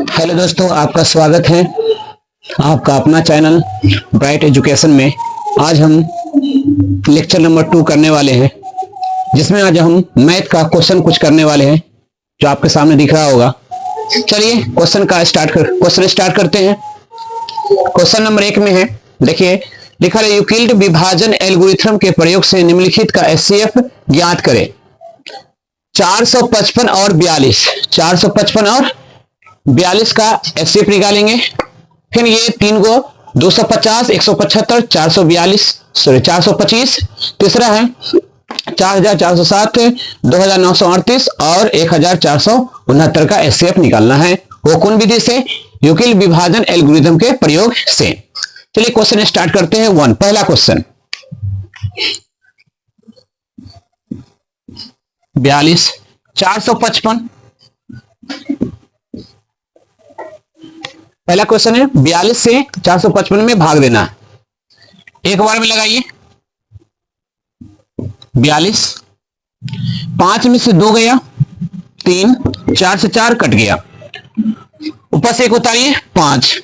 Hello दोस्तों, आपका स्वागत है आपका अपना चैनल ब्राइट एजुकेशन में। आज हम लेक्चर नंबर 2 करने वाले हैं, जिसमें आज हम मैथ का क्वेश्चन कुछ करने वाले हैं, जो आपके सामने दिख रहा होगा। चलिए क्वेश्चन स्टार्ट करते हैं। क्वेश्चन नंबर 1 में है, देखिए लिखा है यूक्लिड विभाजन एल्गोरिथ्म के प्रयोग से निम्नलिखित का एचसीएफ ज्ञात करें। 455 और 42, 455 और 42 का एचसीएफ निकालेंगे। फिर ये तीन को 250, 175, 425। तीसरा है 4407, 2938 और 1469 का एचसीएफ निकालना है। वो कौन विधि से? यूक्लिड विभाजन एल्गोरिथ्म के प्रयोग से। चलिए क्वेश्चन स्टार्ट करते हैं। 1 पहला क्वेश्चन, 42 455। पहला क्वेश्चन है 42 से 455 में भाग देना है। एक बार में लगाइए 42, 5 में से 2 गया 3, 4 से 4 कट गया, ऊपर से 1 उतारिए 5।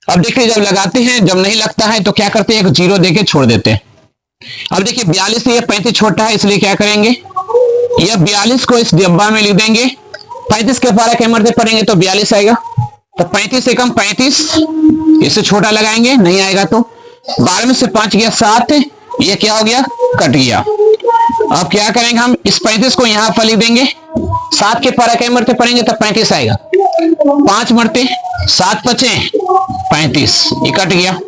अब देखिए जब लगाते हैं, जब नहीं लगता है तो क्या करते हैं, एक 0 देके छोड़ देते हैं। अब देखिए 42 से ये 35 छोटा है, इसलिए क्या करेंगे, यह 42 को इस डब्बा में लिख देंगे। 35 के पारा के मरते पड़ेंगे तो 42 आएगा। तो 35 से कम 35, इससे छोटा लगाएंगे, नहीं आएगा तो 12 में से 5 गया 7, ये क्या हो गया, कट गया। अब क्या करेंगे, हम इस 35 को यहां पर लिख देंगे। 7 के पारा के मरते पड़ेंगे तो 35 आएगा। 5 मरते 7 बचे 35, ये कट गया।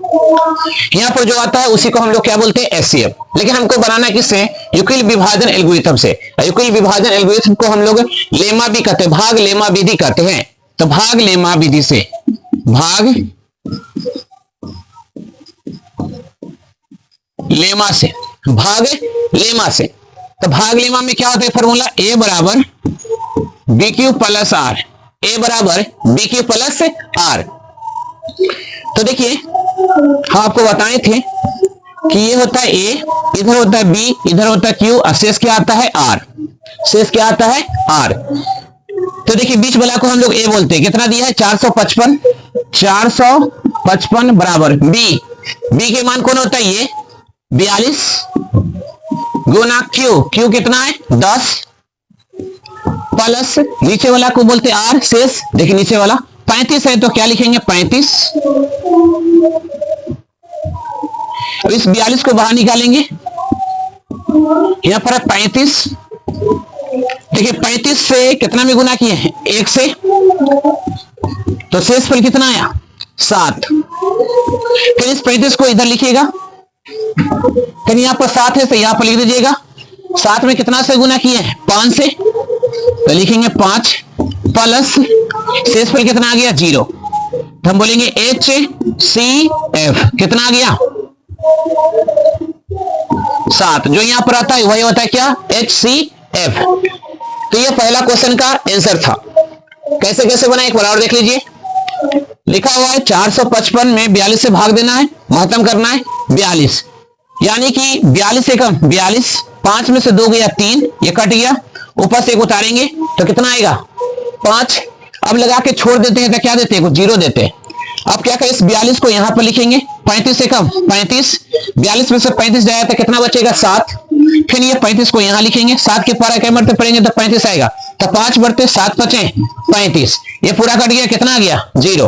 यहां पर जो आता है उसी को हम लोग क्या बोलते हैं, एचसीएफ। लेकिन हमको बनाना किससे? यूक्लिड विभाजन एल्गोरिथ्म से। यूक्लिड विभाजन एल्गोरिथ्म को हम लोग लेमा भी कहते हैं, भाग लेमा विधि कहते हैं। तो भाग लेमा विधि से, भाग लेमा से, भाग लेमा से। तो भाग लेमा में क्या होता है फॉर्मूला, ए बराबर बी क्यू प्लस आर, ए बराबर बी क्यू प्लस आर। तो देखिए हम आपको बताए थे कि ये होता है ए, इधर होता है बी, इधर होता है क्यू, और शेष क्या आता है आर, शेष क्या आता है आर। तो देखिए बीच वाला को हम लोग ए बोलते हैं। कितना दिया है, 455, 455 बराबर बी, बी के मान कौन होता है, ये 42 गुना क्यू, क्यू कितना है 10, प्लस नीचे वाला को बोलते हैं आर, शेष देखिए नीचे वाला 35 है तो क्या लिखेंगे 35। अब इस 42 को बाहर निकालेंगे, यहां पर है 35। देखिए 35 से कितना में गुना किए हैं, 1 से, तो शेष पर कितना आया 7। फिर इस 35 को इधर लिखिएगा, फिर यहां पर 7 है तो यहां पर लिख दीजिएगा। 7 में कितना से गुना किए हैं, 5 से, तो लिखेंगे 5 प्लस शेष पर कितना आ गया 0, तो हम बोलेंगे HCF। कितना आ गया 7, जो यहां पर आता है वही होता है क्या, HCF। तो ये पहला क्वेश्चन का आंसर था। कैसे कैसे बना एक बार और देख लीजिए। लिखा हुआ है 455 में 42 से भाग देना है, महत्तम करना है 42, यानी कि 42 से कम 42, 5 में से 2 गया 3, ये कट गया, ऊपर से 1 उतारेंगे तो कितना आएगा 5। अब लगा के छोड़ देते हैं तो क्या देते हैं, 0 देते हैं। अब क्या करें, इस 42 को यहां पर लिखेंगे, 35 से कम 35, 42 में से 35 जाएगा तो कितना बचेगा 7। फिर ये 35 को यहां लिखेंगे, 7 के पारा क्या मरते पड़ेंगे तो 35 आएगा, तो 5 बढ़ते 7 बचे 35, ये पूरा कट गया, कितना आ गया 0।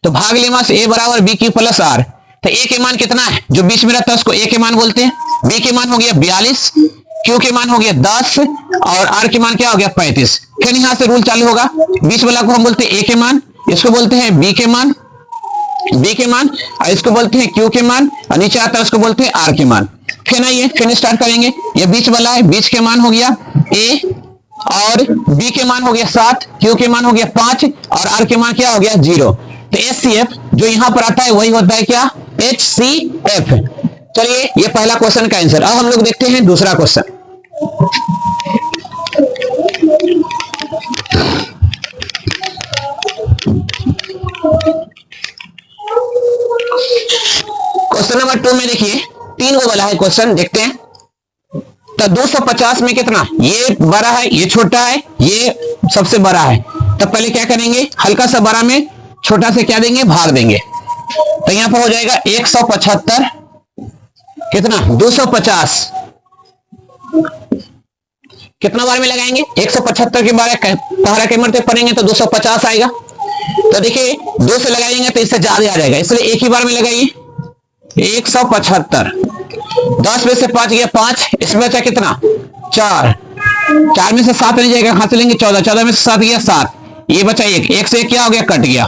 तो भाग लेमा से ए बराबर बी क्यू प्लस आर। तो ए के मान कितना है, जो बीच में रहता है उसको ए के मान बोलते हैं। बी के मान हो गया 42, क्यू के मान हो गया 10 और आर के मान क्या हो गया 35। फिर यहां से रूल चालू होगा, बीच वाला को हम बोलते हैं ए के मान, इसको बोलते हैं बी के मान, बी के मान, और इसको बोलते हैं क्यू के मान, और नीचे आता है उसको बोलते हैं आर के मान। फिर आइए फिर स्टार्ट करेंगे। ये बीच वाला है, बीच के मान हो गया ए, और बी के मान हो गया 7, क्यू के मान हो गया 5 और आर के मान क्या हो गया 0। तो एचसीएफ जो यहां पर आता है वही होता है क्या, HCF। चलिए ये पहला क्वेश्चन का आंसर। अब हम लोग देखते हैं दूसरा क्वेश्चन। क्वेश्चन नंबर 2 में देखिए 3 को वाला है क्वेश्चन, देखते हैं। तो 250 में कितना, ये बड़ा है, ये छोटा है, ये सबसे बड़ा है। तो पहले क्या करेंगे, हल्का सा बड़ा में छोटा से क्या देंगे, भाग देंगे। तो यहां पर हो जाएगा 175 कितना 250 कितना बार में लगाएंगे, 175 के बारे पहाड़ा के मरते पढ़ेंगे तो 250 आएगा। तो देखिए 2 से लगाएंगे तो इससे ज्यादा आ जाएगा, इसलिए एक ही बार में लगाइए 175। 10 में से 5 गया 5, इसमें बचा कितना 4, 4 में से 7 नहीं जाएगा, कहां से लेंगे 14, 14 में से 7 गया 7, ये बचा 1, 1 से 1 क्या हो गया, कट गया।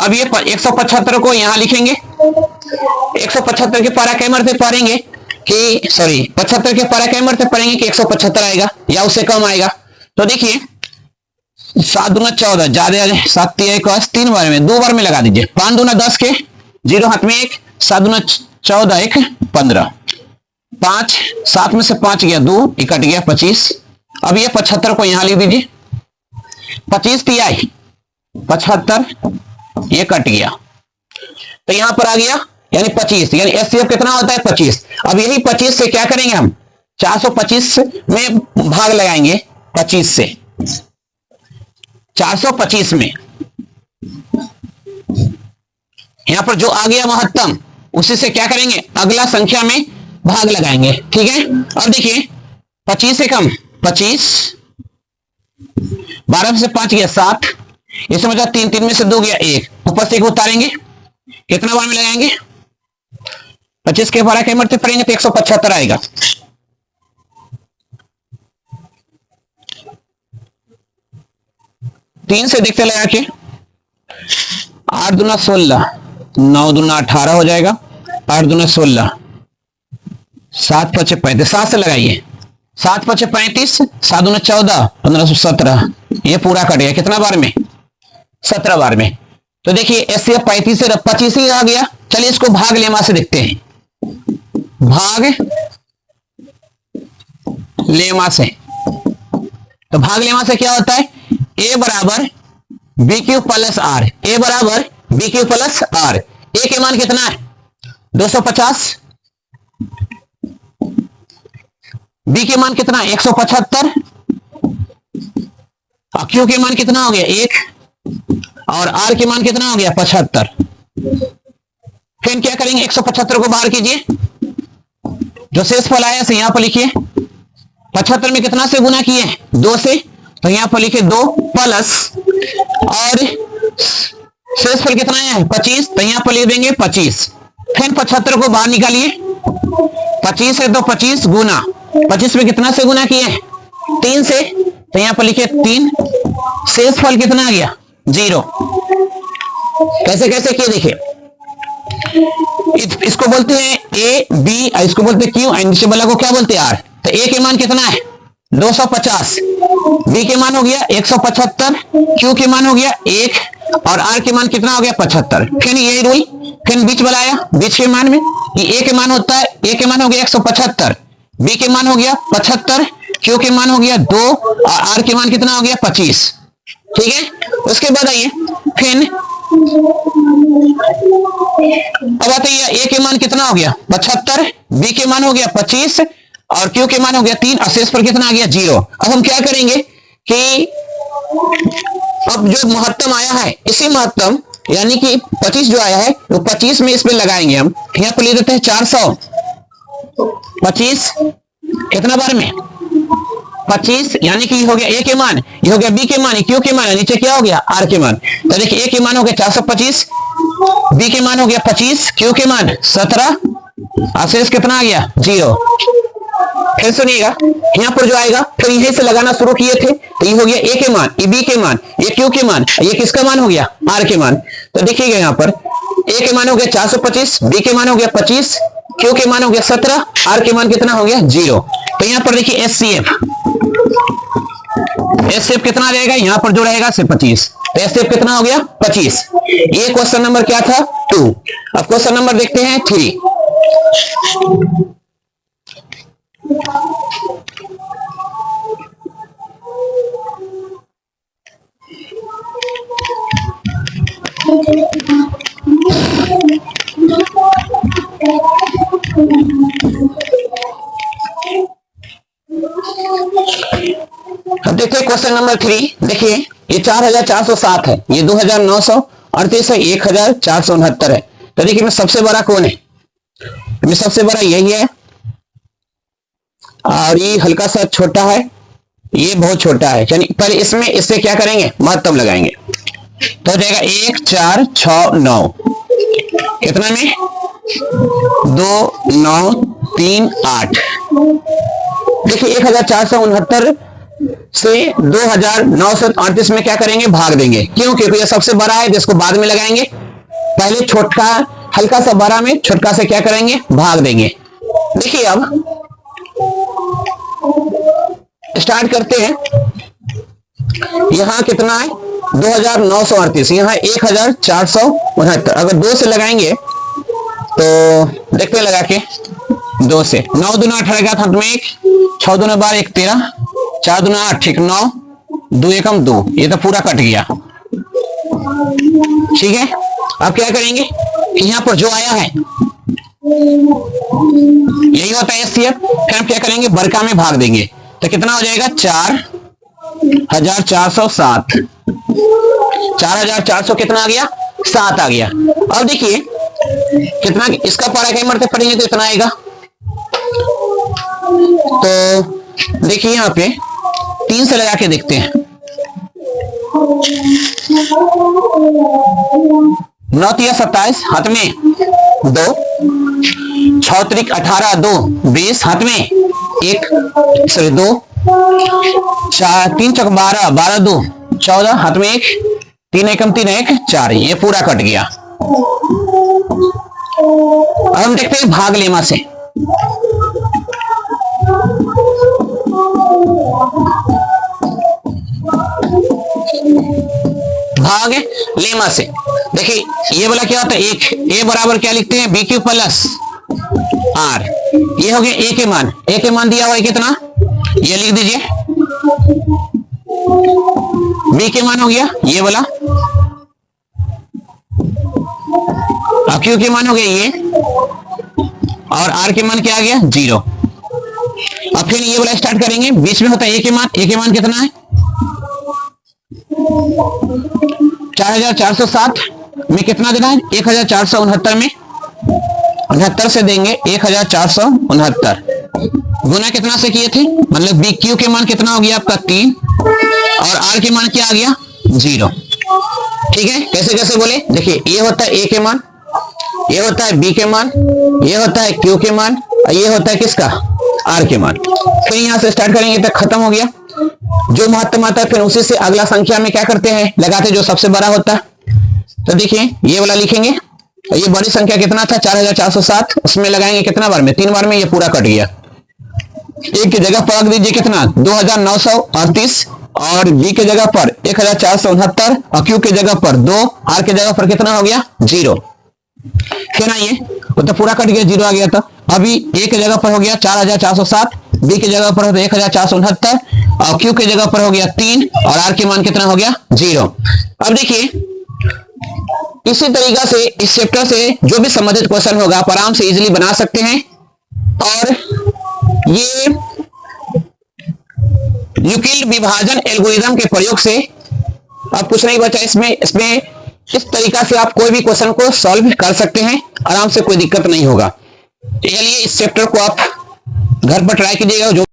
अब ये 175 को यहां लिखेंगे, 175 के पारा कैमर से पढ़ेंगे कि 75 के पारा कैमर से पढ़ेंगे कि 175 आएगा या उससे कम आएगा। तो देखिए 7 दूना 14 ज्यादा 7 3 बार में 2 बार में लगा दीजिए, 5 दूना 10 के 0 हाथ में 1, 7 दूना 14 1 15, 5 7 में से 5 गया 2, कट गया 25। अब ये 75 को यहां लिख दीजिए, 25 तिहाई 75, ये कट गया तो यहां पर आ गया यानी 25, यानी एचसीएफ कितना होता है 25। अब यही 25 से क्या करेंगे हम 425 में भाग लगाएंगे, 25 से 425 में यहां पर जो आ गया महत्तम उसी से क्या करेंगे, अगला संख्या में भाग लगाएंगे, ठीक है। अब देखिए 25 से कम 25, 12 में से 5 गया 7, इसमें मतलब 3, 3 में से 2 गया 1, ऊपर से 1 उतारेंगे, कितना बार में लगाएंगे 25 के बारह के मरते पड़ेंगे तो 175 आएगा। तीन से देखते लगा के 8 दूना 16, 9 दूना 18 हो जाएगा, 8 दूना 16, 7 5 35, 7 से लगाइए, 7 5 35, 7 दूना 14, 15 17, ये पूरा कट गया कितना बार में 17 बार में। तो देखिए ऐसे 35 से 25 ही आ गया। चलिए इसको भाग लेमा से देखते हैं, भाग लेमा से। तो भाग लेमा से क्या होता है, ए बराबर बी क्यू प्लस आर, ए बराबर बी क्यू प्लस आर। ए के मान कितना है 250, बी के मान कितना 175, और क्यू के मान कितना हो गया 1, और आर के मान कितना हो गया 75। फिर क्या करेंगे 175 को बाहर कीजिए, जो शेष फल आया से यहां पर लिखिए, 75 में कितना से गुना किए 2 से, तो यहां पर लिखिए 2 प्लस, और शेष फल कितना आया है 25, तो यहां पर लिख देंगे 25। फिर 75 को बाहर निकालिए, 25 से तो 25 गुना, 25 में कितना से गुना किए 3 से, तो यहां पर लिखिए 3, शेष फल कितना आ गया 0। कैसे कैसे किए देखिए, इसको बोलते हैं ए बी, इसको बोलते हैं क्यू, नीचे वाला को क्या बोलते हैं आर। तो ए के मान कितना है 250, बी के मान हो गया 175, क्यू के मान हो गया 1, और आर के मान कितना हो गया 75। फिर यही रूल, फिर बीच वाला आया, बीच के मान में कि ए के मान होता है, ए के मान हो गया 175, बी के मान हो गया 75, क्यू के मान हो गया 2, और आर के मान कितना हो गया 25, ठीक है। उसके बाद आइए फिर अब आते हैं ए के मान कितना हो गया 75, बी के मान हो गया 25, और क्यू के मान हो गया 3, और शेष पर कितना आ गया 0। अब हम क्या करेंगे कि अब जो महत्तम आया है इसी महत्तम यानी कि 25 जो आया है वो 25 में इसमें लगाएंगे हम, यहां पर ले देते हैं 425 कितना बार में 25, यानी कि हो गया ए के मान, ये हो गया बी के मान, क्यू के मान, नीचे क्या हो गया आर के मान। तो देखिए ए के मान हो गया 425, बी के मान हो गया 25, क्यू के मान 17, और शेष कितना आ गया 0। फिर सुनिएगा यहां पर जो आएगा फिर यहीं से लगाना शुरू किए थे, तो ये हो गया ए के मान, ये बी के मान, ये क्यू के मान, ये किसका मान हो गया आर के मान। तो देखिएगा यहां पर ए के मान हो गया 425, बी के मान हो गया 25, क्यू के मान हो गया 17, आर के मान कितना हो गया 0। तो यहां पर देखिए एचसीएफ कितना रहेगा, यहां पर जो रहेगा से 25, तो एचसीएफ कितना हो गया 25। ये क्वेश्चन नंबर क्या था 2। अब क्वेश्चन नंबर देखते हैं 3। अब देखिए क्वेश्चन नंबर 3। देखिए ये 4407 है, ये 2938 है, 1469 है। तो देखिए मैं सबसे बड़ा कौन है? मैं सबसे बड़ा यही है, और ये हल्का सा छोटा है, ये बहुत छोटा है। यानी पहले इसमें इससे क्या करेंगे, महत्तम लगाएंगे। तो हो जाएगा 1 4 6 9, कितना में 2 9 3 8। देखिए 1469 से 2938 में क्या करेंगे, भाग देंगे। क्यों? क्योंकि ये सबसे बड़ा है, जिसको बाद में लगाएंगे। पहले छोटा हल्का सा बड़ा में छोटका से क्या करेंगे, भाग देंगे। देखिए अब स्टार्ट करते हैं। यहां कितना है 2938, यहां 1469। अगर 2 से लगाएंगे तो देखते हैं लगा के 2 से 9 दूना 18 का हाथ में 1, 6 दूना 12 1 13, 4 दूना 8 ठीक 9, 2 एकम 2, ये तो पूरा कट गया। ठीक है, अब क्या करेंगे, यहां पर जो आया है यही होता है एचसीएफ। फिर हम क्या करेंगे, बरका में भाग देंगे। तो कितना हो जाएगा 4407। 4400 कितना आ गया, 7 आ गया। अब देखिए कितना इसका पारा कई मरते पड़ेंगे तो इतना आएगा। तो देखिए यहां पे 3 से लगा के देखते हैं। 9 3 27 हाथ में 2, 6 3 18 2 20 हाथ में 1 सॉरी 2, 4 3 चौक 12 12 2 14 हाथ में 1, 3 एकम 3 1 4, ये पूरा कट गया। अब हम देखते हैं भाग लेमा से। भाग लेमा से देखिए ये वाला क्या होता है, एक ए बराबर क्या लिखते हैं, बी क्यू प्लस आर। ये हो गया ए के मान, ए के मान दिया हुआ है कितना, ये लिख दीजिए। बी के मान हो गया ये वाला, अब क्यू के मान हो गया ये, और आर के मान क्या आ गया 0। अब फिर ये वाला स्टार्ट करेंगे, बीच में होता है ए के मान। ए के मान कितना है 4407 में कितना देना है, 1469 में 69 से देंगे 1469 गुना कितना से किए थे, मतलब बी क्यू के मान कितना हो गया आपका 3, और आर के मान क्या आ गया 0। ठीक है, कैसे कैसे बोले, देखिए ये होता है ए के मान, ये होता है बी के मान, ये होता है क्यू के मान, और ये होता है किसका आर के मान। फिर यहां से स्टार्ट करेंगे तक खत्म हो गया। जो महत्तम आता है फिर उसी से अगला संख्या में क्या करते हैं, लगाते जो सबसे बड़ा होता है। तो देखिए ये वाला लिखेंगे, ये बड़ी संख्या कितना था 4407, उसमें लगाएंगे कितना बार में, 3 बार में, ये पूरा कट गया। एक की जगह पर रख दीजिए कितना 2938, और बी के जगह पर 1469, और क्यू के जगह पर 2, आर के जगह पर कितना हो गया 0। फिर आइए वो तो पूरा कट गया, 0 आ गया था। अभी ए के जगह पर हो गया 4407, बी के जगह पर हो गया 1469, और क्यू के जगह पर हो गया 3, और आर के मान कितना हो गया 0। अब देखिए इसी तरीका से इस चैप्टर से जो भी संबंधित क्वेश्चन होगा आप आराम से इजीली बना सकते हैं। और ये यूक्लिड विभाजन एल्गोरिथम के प्रयोग से अब कुछ नहीं बचा इसमें इस तरीका से आप कोई भी क्वेश्चन को सॉल्व कर सकते हैं आराम से, कोई दिक्कत नहीं होगा। चलिए इस चैप्टर को आप घर पर ट्राई कीजिएगा। जो